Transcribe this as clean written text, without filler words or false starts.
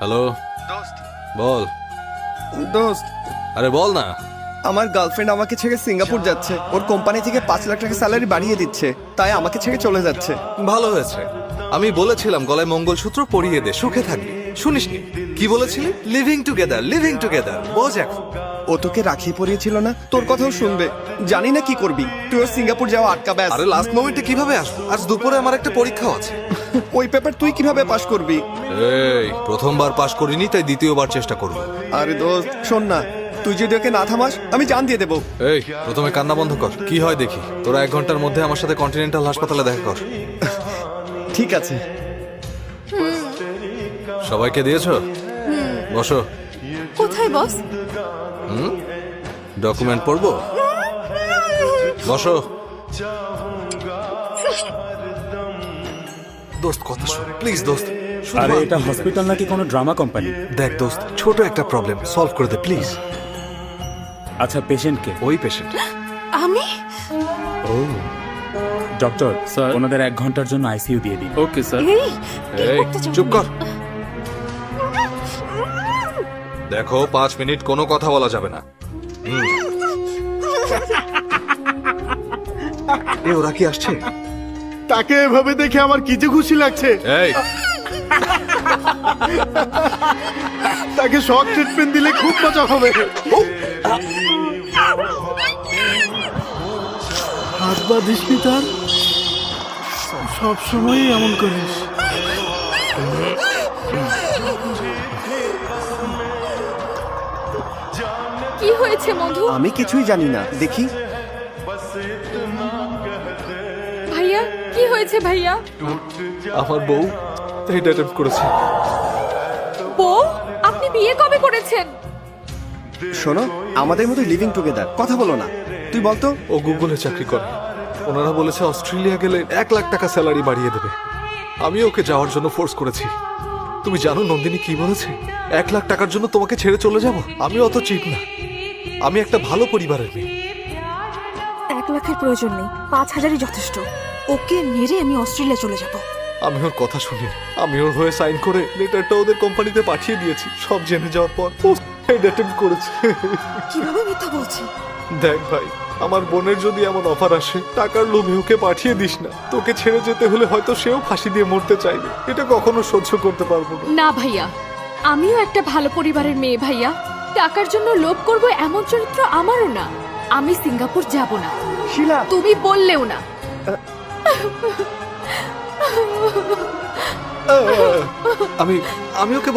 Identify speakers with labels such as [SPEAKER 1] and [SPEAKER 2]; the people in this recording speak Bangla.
[SPEAKER 1] হ্যালো
[SPEAKER 2] দোস্ত
[SPEAKER 1] বল।
[SPEAKER 2] দোস্ত
[SPEAKER 1] আরে বল না।
[SPEAKER 2] আমার গার্লফ্রেন্ড আমাকে ছেড়ে সিঙ্গাপুর যাচ্ছে। ওর কোম্পানি থেকে 5 লাখ টাকা স্যালারি বাড়িয়ে দিচ্ছে, তাই আমাকে ছেড়ে চলে যাচ্ছে।
[SPEAKER 1] ভালো হয়েছে। আমি বলেছিলাম গলায় মঙ্গলসূত্র পরিয়ে দে, সুখে থাকবি। শুনিসনি? কি বলেছিলি? লিভিং টুগেদার বোঝ এখন।
[SPEAKER 2] ও তোকে রাখি পরিয়েছিল না? তোর কথাও শুনবে। জানি না কি করবি তুই। ওর সিঙ্গাপুর যাওয়া আটকাবে।
[SPEAKER 1] আরে লাস্ট মোমেন্টে কিভাবে আসবো? আজ দুপুরে আমার একটা পরীক্ষাও আছে।
[SPEAKER 2] ওই পেপার তুই কিভাবে পাশ করবি?
[SPEAKER 1] এই প্রথমবার পাশ করিনি, তাই দ্বিতীয়বার চেষ্টা করব।
[SPEAKER 2] আরে দোস্ত শোন না, তুই যদি ওকে না থামাস আমি জান দিয়ে দেবো।
[SPEAKER 1] এই প্রথমে কান্না বন্ধ কর, কি হয় দেখি। তোরা 1 ঘন্টার মধ্যে আমার সাথে কন্টিনেন্টাল হাসপাতালে দেখা কর।
[SPEAKER 2] ঠিক আছে।
[SPEAKER 1] সবাইকে দিয়েছো? বসো।
[SPEAKER 3] কোথায় বস?
[SPEAKER 1] ডকুমেন্ট পড়বো? বসো। দোস্ত কথা শোন প্লিজ দোস্ত।
[SPEAKER 4] আরে এটা হসপিটাল নাকি কোনো ড্রামা কোম্পানি?
[SPEAKER 1] দেখ দোস্ত, ছোট একটা প্রবলেম সলভ করে দে প্লিজ।
[SPEAKER 4] আচ্ছা পেশেন্টকে?
[SPEAKER 1] ওই পেশেন্ট।
[SPEAKER 3] আমি?
[SPEAKER 4] ও ডক্টর
[SPEAKER 5] স্যার।
[SPEAKER 4] ওনাদের 1 ঘন্টার জন্য আইসিইউ দিয়ে দিন।
[SPEAKER 5] Okay sir.
[SPEAKER 3] এই কি
[SPEAKER 1] এই
[SPEAKER 3] করতে চাও
[SPEAKER 1] চুপ
[SPEAKER 3] তুমি?
[SPEAKER 1] কর। দেখো 5 মিনিট কোনো কথা বলা যাবে না। এ ওরা কি আসছে?
[SPEAKER 6] তাকে এভাবে দেখে আমার কি যে খুশি লাগছে।
[SPEAKER 1] এই
[SPEAKER 6] তাকে শক ট্রিটমেন্ট দিলে খুব মজা হবে। হাত বাঁধিস নি তার, সবসময়ই এমন করিস।
[SPEAKER 3] কি হয়েছে মধু?
[SPEAKER 2] আমি কিছুই জানি না, দেখি।
[SPEAKER 3] ভাইয়া কি হয়েছে ভাইয়া?
[SPEAKER 1] আমার বউ হেড অ্যাটেম্প করেছে।
[SPEAKER 3] বউ? আপনি বিয়ে কবে করেছেন?
[SPEAKER 2] শোনো, আমাদের মতো লিভিং টুগেদার, কথা বলো না। তুই বলতো।
[SPEAKER 1] ও গুগলে চাকরি করে। ওনারা বলেছে অস্ট্রেলিয়া গেলে 1 লাখ টাকা স্যালারি বাড়িয়ে দেবে। আমি ওকে যাওয়ার জন্য ফোর্স করেছি। তুমি জানো নন্দিনী কি বলেছে? 1 লাখ টাকার জন্য তোমাকে ছেড়ে চলে যাব? আমি অত চিপ না। আমি একটা ভালো পরিবারের মেয়ে।
[SPEAKER 3] 1 লাখের প্রয়োজন নেই, 5,000ই যথেষ্ট। ওকে মেরে আমি অস্ট্রেলিয়া চলে যাব।
[SPEAKER 1] আমি ওর কথা শুনি। আমি ওর হয়ে সাইন করে লেটারটা ওদের কোম্পানিতে পাঠিয়ে দিয়েছি। সব জেনে যাওয়ার পর ও হেড অ্যাটেম্প করেছে।
[SPEAKER 3] কিভাবে মিথ্যা বলছে?
[SPEAKER 1] দেখ ভাই, আমার বোনের যদি এমন অফার আসে, টাকার লোভে ওকে পাঠিয়ে দিস না। তোকে ছেড়ে যেতে হলে হয়তো সেও ফাঁসি দিয়ে মরতে চাইবে। এটা কখনো সহ্য করতে পারবো না।
[SPEAKER 3] না ভাইয়া, আমিও একটা ভালো পরিবারের মেয়ে ভাইয়া। টাকার জন্য লোভ করব এমন চরিত্র আমারও না। আমি সিঙ্গাপুর যাব না,
[SPEAKER 2] শিলা,
[SPEAKER 3] তুমি বললেও না।
[SPEAKER 1] আমি ওকে